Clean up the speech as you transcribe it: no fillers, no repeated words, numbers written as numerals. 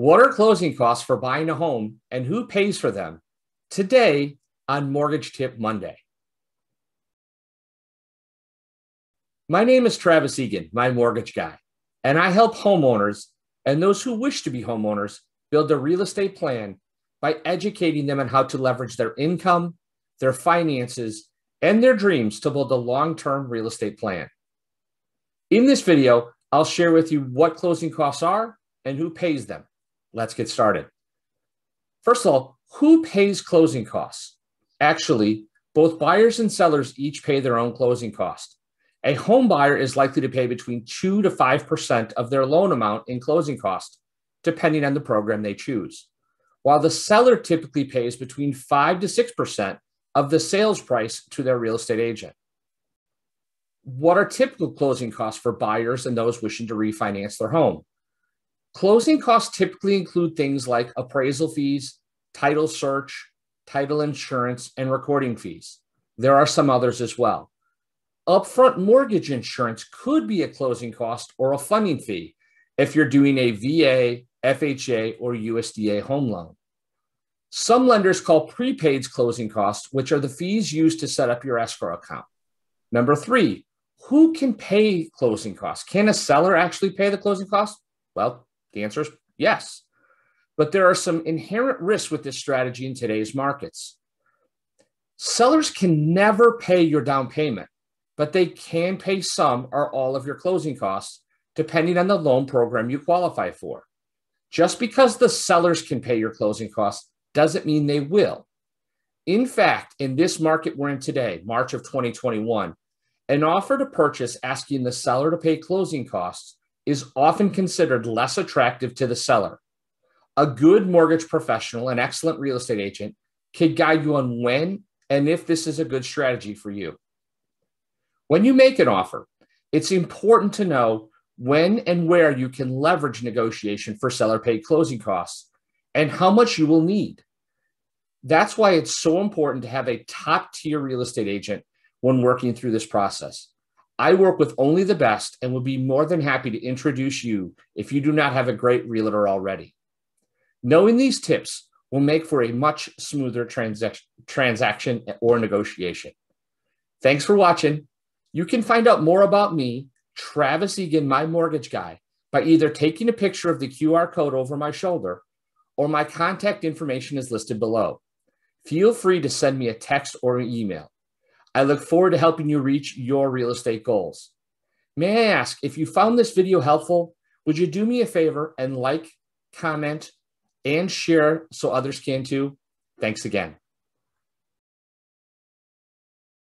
What are closing costs for buying a home and who pays for them? Today on Mortgage Tip Monday. My name is Travis Egan, my mortgage guy, and I help homeowners and those who wish to be homeowners build a real estate plan by educating them on how to leverage their income, their finances, and their dreams to build a long-term real estate plan. In this video, I'll share with you what closing costs are and who pays them. Let's get started. First of all, who pays closing costs? Actually, both buyers and sellers each pay their own closing cost. A home buyer is likely to pay between 2 to 5% of their loan amount in closing costs, depending on the program they choose, while the seller typically pays between 5 to 6% of the sales price to their real estate agent. What are typical closing costs for buyers and those wishing to refinance their home? Closing costs typically include things like appraisal fees, title search, title insurance, and recording fees. There are some others as well. Upfront mortgage insurance could be a closing cost or a funding fee if you're doing a VA, FHA, or USDA home loan. Some lenders call prepaids closing costs, which are the fees used to set up your escrow account. Number 3, who can pay closing costs? Can a seller actually pay the closing costs? Well, the answer is yes. But there are some inherent risks with this strategy in today's markets. Sellers can never pay your down payment, but they can pay some or all of your closing costs, depending on the loan program you qualify for. Just because the sellers can pay your closing costs doesn't mean they will. In fact, in this market we're in today, March of 2021, an offer to purchase asking the seller to pay closing costs is often considered less attractive to the seller. A good mortgage professional, an excellent real estate agent, can guide you on when and if this is a good strategy for you. When you make an offer, it's important to know when and where you can leverage negotiation for seller-paid closing costs and how much you will need. That's why it's so important to have a top-tier real estate agent when working through this process. I work with only the best and would be more than happy to introduce you if you do not have a great realtor already. Knowing these tips will make for a much smoother transaction or negotiation. Thanks for watching. You can find out more about me, Travis Egan, my mortgage guy, by either taking a picture of the QR code over my shoulder or my contact information is listed below. Feel free to send me a text or an email. I look forward to helping you reach your real estate goals. May I ask, if you found this video helpful, would you do me a favor and like, comment, and share so others can too? Thanks again.